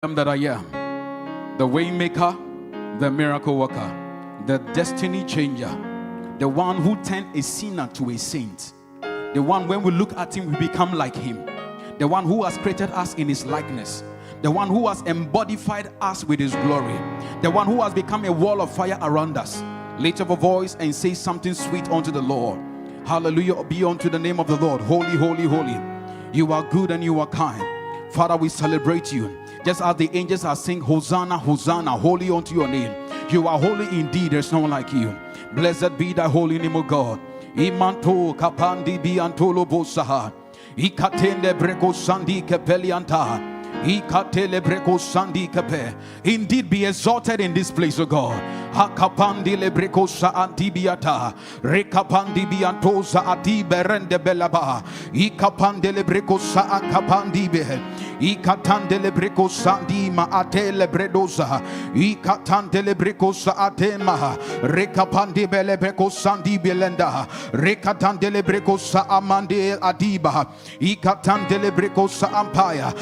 am that I am, the way maker, the miracle worker, the destiny changer, the one who turned a sinner to a saint, the one when we look at him we become like him, the one who has created us in his likeness, the one who has embodied us with his glory, the one who has become a wall of fire around us. Lift up a voice and say something sweet unto the Lord. Hallelujah be unto the name of the Lord. Holy, holy, holy. You are good and you are kind. Father, we celebrate you. Just as the angels are saying, Hosanna, Hosanna, holy unto your name. You are holy indeed, there's no one like you. Blessed be thy holy name, O God. Imanto kapandi biantolo bosaha. Ikatende breko sandi kepelianta. Indeed be exalted in this place, O God. Hakapandi lebreko sa antibiata. Rekapandi bianto sa ati berende belaba. Ikapande lebreko sa akapandi be. Ikatande lebreko sandi ma ate lebredosa. Ikatande lebreko sa atema. Rekapandi belebreko sandi belenda. Rekatande lebreko sa amande adiba. Ikatande lebreko sa ampaya.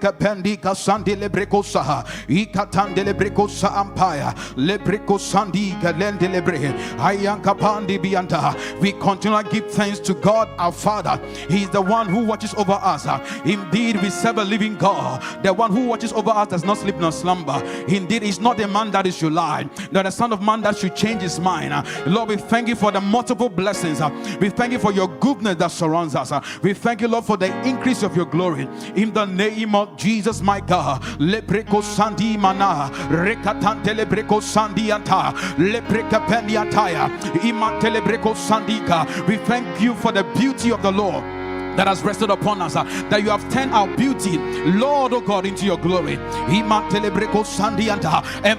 Pendika sandi lebreko saha ikatande lebreko sa ampaya lebreko sandi galende lebre ayanka pandi bianta. We continue to give thanks to God our Father. He is the one who watches over us. Indeed we serve a living God. The one who watches over us does not sleep nor slumber. Indeed is not a man that is should lie, nor the son of man that should change his mind. Lord, we thank you for the multiple blessings. We thank you for your goodness that surrounds us. We thank you, Lord, for the increase of your glory in the name of Jesus, my God. Lebreko sandi mana rekatante lebreko sandi anta lebreka pendiantaya imante lebreko sandika. We thank you for the beauty of the Lord that has rested upon us, that you have turned our beauty, Lord, oh God, into your glory. And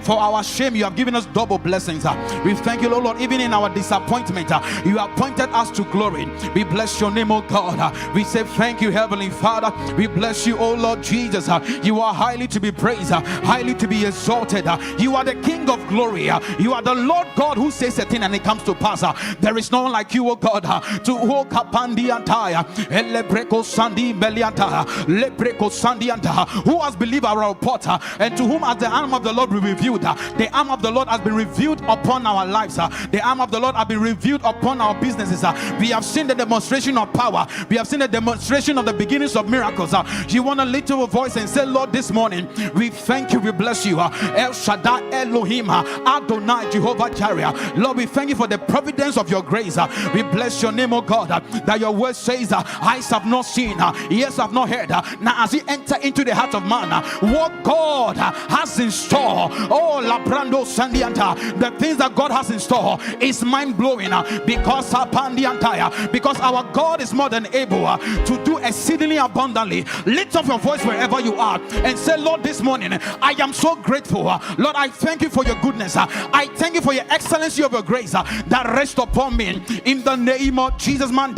for our shame, you have given us double blessings. We thank you, Lord, even in our disappointment, you have pointed us to glory. We bless your name, oh God. We say thank you, Heavenly Father. We bless you, oh Lord Jesus. You are highly to be praised, highly to be exalted. You are the King of glory. You are the Lord God who says a thing and it comes to pass. There is no one like you, oh God, to hold kapandi antaya. Lebreko sandi belianta lebreko sandianta, who has believed our report, and to whom as the arm of the Lord be revealed. The arm of the Lord has been revealed upon our lives. The arm of the Lord has been revealed upon our businesses. We have seen the demonstration of power. We have seen the demonstration of the beginnings of miracles. You want to lift your voice and say, Lord, this morning we thank you, we bless you. El Shaddai Elohim Adonai Jehovah Jireh. Lord, we thank you for the providence of your grace. We bless your name, O God, that your word says, eyes have not seen, ears have not heard, now as he enter into the heart of man, what God has in store. Oh, Labrando Sandianta, the things that God has in store is mind-blowing, because our God is more than able to do exceedingly abundantly. Lift up your voice wherever you are and say, Lord, this morning I am so grateful. Lord, I thank you for your goodness. I thank you for your excellency of your grace that rests upon me in the name of Jesus. I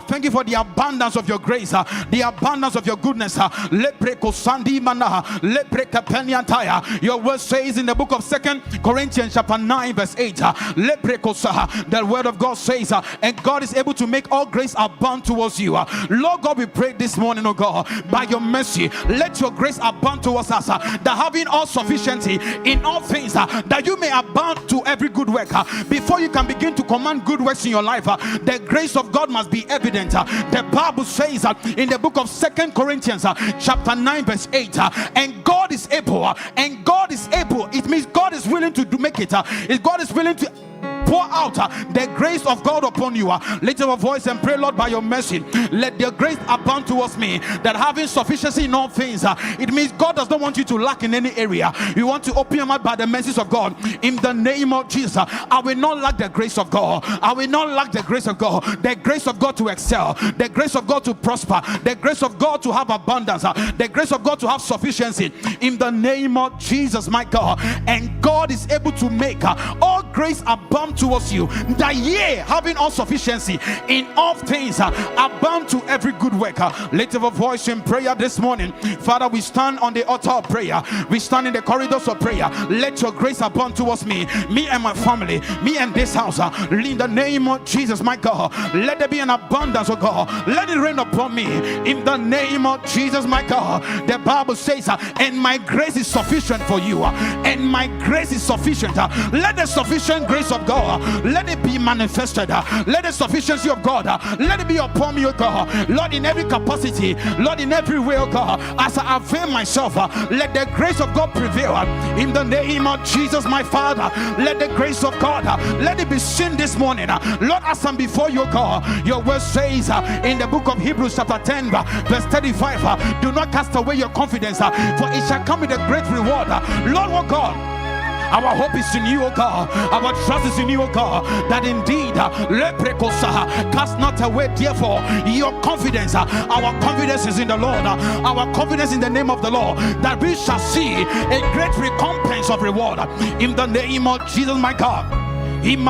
thank you for the abundance of your grace, the abundance of your goodness. Your word says in the book of 2 Corinthians chapter 9 verse 8, the word of God says, and God is able to make all grace abound towards you. Lord God, we pray this morning, oh God, by your mercy, let your grace abound towards us, that having all sufficiency in all things, that you may abound to every good work. Before you can begin to command good works in your life, the grace of God must be evident. The Bible says in the book of 2 Corinthians chapter 9 verse 8, and God is able, it means God is willing to make it. If God is willing to pour out the grace of God upon you, lift your voice and pray, Lord, by your mercy, let your grace abound towards me, that having sufficiency in all things, it means God does not want you to lack in any area. You want to open your mouth by the mercies of God in the name of Jesus. I will not lack the grace of God. I will not lack the grace of God. The grace of God to excel, the grace of God to prosper, the grace of God to have abundance, the grace of God to have sufficiency in the name of Jesus, my God. And God is able to make all grace abound abound towards you, that ye, having all sufficiency in all things, abound to every good work. Lift up a voice in prayer this morning. Father, we stand on the altar of prayer. We stand in the corridors of prayer. Let your grace abound towards me and my family, me and this house. In the name of Jesus, my God, let there be an abundance, oh God. Let it rain upon me in the name of Jesus, my God. The Bible says, and my grace is sufficient for you, and my grace is sufficient. Let the sufficient grace of God, let it be manifested. Let the sufficiency of God, let it be upon me, oh God. Lord, in every capacity, Lord, in every way, oh God, as I avail myself, let the grace of God prevail in the name of Jesus, my Father. Let the grace of God, let it be seen this morning. Lord, as I'm before you, God, your word says in the book of Hebrews chapter 10 verse 35, do not cast away your confidence, for it shall come with a great reward. Lord, oh God, our hope is in you, O God. Our trust is in you, O God. That indeed, cast not away, therefore, your confidence. Our confidence is in the Lord. Our confidence in the name of the Lord. That we shall see a great recompense of reward. In the name of Jesus, my God. Cast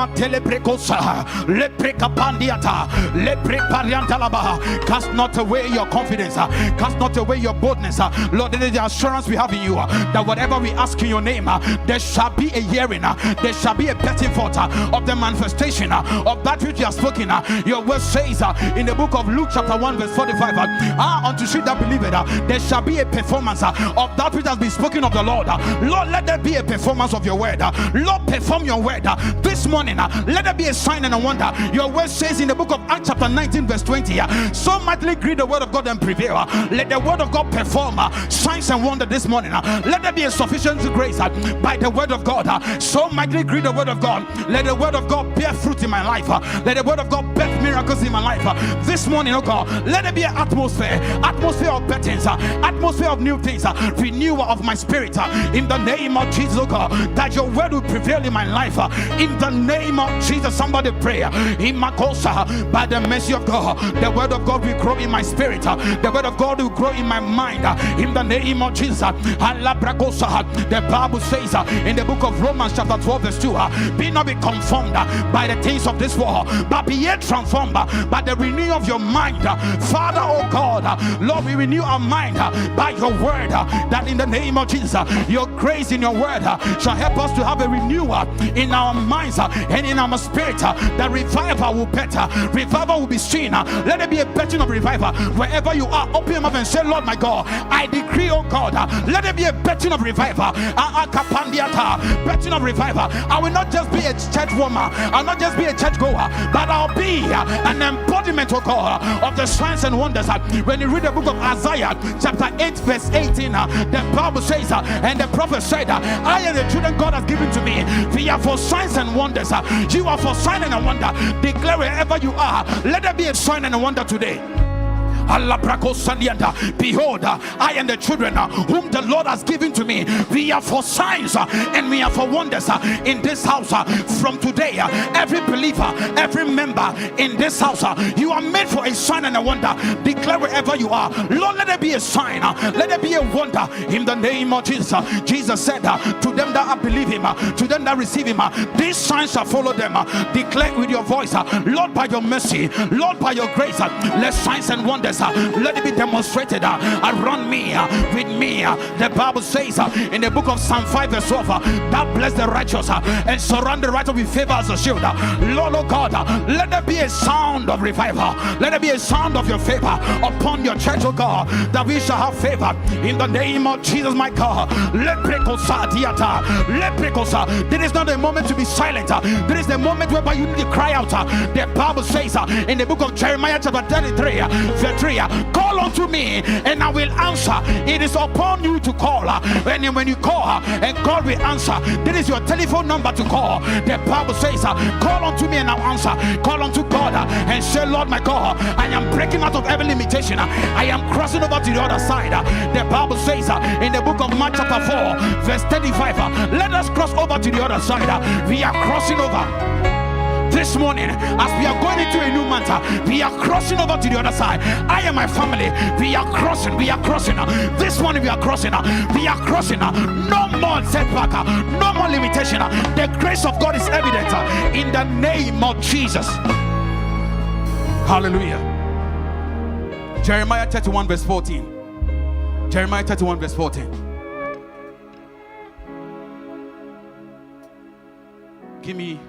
not away your confidence, cast not away your boldness. Lord, it is the assurance we have in you that whatever we ask in your name, there shall be a hearing, there shall be a betting forth of the manifestation of that which you have spoken. Your word says in the book of Luke chapter 1 verse 45, unto she that believeth, there shall be a performance of that which has been spoken of the Lord. Lord, let there be a performance of your word. Lord, perform your word this morning. Let there be a sign and a wonder. Your word says in the book of Acts chapter 19 verse 20, so mightily greet the word of God and prevail. Let the word of God perform signs and wonder this morning. Let there be a sufficient grace by the word of God. So mightily greet the word of God. Let the word of God bear fruit in my life. Let the word of God birth miracles in my life. This morning, oh God, let there be an atmosphere of bettings, atmosphere of new things, renewal of my spirit in the name of Jesus, oh God, that your word will prevail in my life. In the name of Jesus, somebody pray. In Makosa, by the mercy of God, the word of God will grow in my spirit. The word of God will grow in my mind. In the name of Jesus, the Bible says in the book of Romans chapter 12 verse 2, be not be conformed by the things of this world, but be yet transformed by the renewing of your mind. Father, oh God, Lord, we renew our mind by your word, that in the name of Jesus, your grace in your word shall help us to have a renewal in our minds and in our spirit. That revival will better, revival will be seen. Let there be a betting of revival wherever you are. Open your mouth and say, Lord my God, I decree, oh God, let there be a betting of revival. Betting of revival. I will not just be a church woman, I'll not just be a church goer, but I'll be an embodiment, oh God, of the signs and wonders. When you read the book of Isaiah chapter 8 verse 18, the Bible says, and the prophet said, I and the children God has given to me, we are for signs and wonders. You are for sign and a wonder. Declare wherever you are, let there be a sign and a wonder today. Behold, I and the children whom the Lord has given to me, we are for signs and we are for wonders in this house. From today, every believer, every member in this house, you are made for a sign and a wonder. Declare wherever you are, Lord, let there be a sign, let there be a wonder in the name of Jesus. Jesus said to them that believe him, to them that receive him, these signs shall follow them. Declare with your voice, Lord, by your mercy, Lord, by your grace, let signs and wonders, let it be demonstrated around me, with me. The Bible says in the book of Psalm 5 verse 12, that bless the righteous and surround the righteous with favor as a shield. Lord, oh God, let there be a sound of revival, let there be a sound of your favor upon your church, oh God, that we shall have favor in the name of Jesus, my God. There is not a moment to be silent. There is the moment whereby you need to cry out. The Bible says in the book of Jeremiah chapter 33 verse 3, call unto me and I will answer. It is upon you to call, and when you call and God will answer. This is your telephone number to call. The Bible says call unto me and I'll answer. Call unto God and say, Lord my God, I am breaking out of every limitation, I am crossing over to the other side. The Bible says in the book of Mark chapter 4 verse 35, let us cross over to the other side. We are crossing over. This morning, as we are going into a new month, we are crossing over to the other side. I and my family, we are crossing. This morning we are crossing. No more setback, no more limitation. The grace of God is evident in the name of Jesus. Hallelujah. Jeremiah 31 verse 14. Jeremiah 31 verse 14. Give me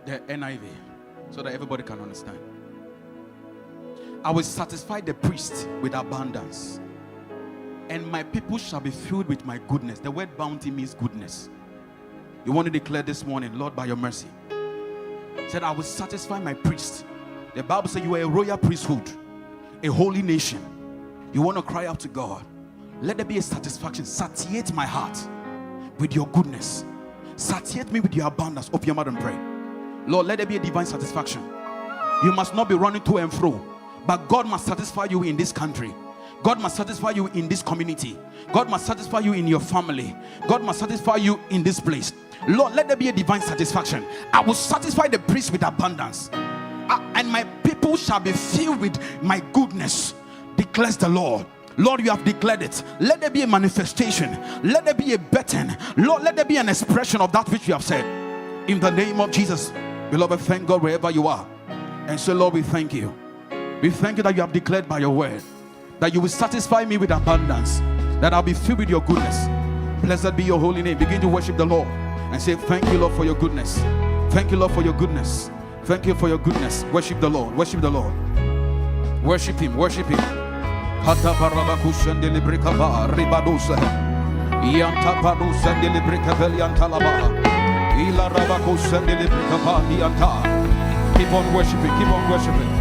the NIV so that everybody can understand. I will satisfy the priest with abundance, and my people shall be filled with my goodness. The word bounty means goodness. You want to declare this morning, Lord, by your mercy, said, I will satisfy my priest. The Bible says you are a royal priesthood, a holy nation. You want to cry out to God, let there be a satisfaction. Satiate my heart with your goodness. Satiate me with your abundance. Open your mouth and pray. Lord, let there be a divine satisfaction. You must not be running to and fro, but God must satisfy you in this country. God must satisfy you in this community. God must satisfy you in your family. God must satisfy you in this place. Lord, let there be a divine satisfaction. I will satisfy the priest with abundance, and my people shall be filled with my goodness, declares the Lord. Lord, you have declared it. Let there be a manifestation. Let there be a betting. Lord, let there be an expression of that which you have said. In the name of Jesus, beloved, thank God wherever you are. And so, Lord, we thank you. We thank you that you have declared by your word that you will satisfy me with abundance, that I'll be filled with your goodness. Blessed be your holy name. Begin to worship the Lord and say, thank you, Lord, for your goodness. Thank you, Lord, for your goodness. Thank you for your goodness. Worship the Lord. Worship the Lord. Worship him. Worship him. Hata barabakushan delibrikaba ribadosa yanta padusa delibrikavel yantalaba ila rabakushan delibrikaba yanta. Keep on worshiping. Keep on worshiping.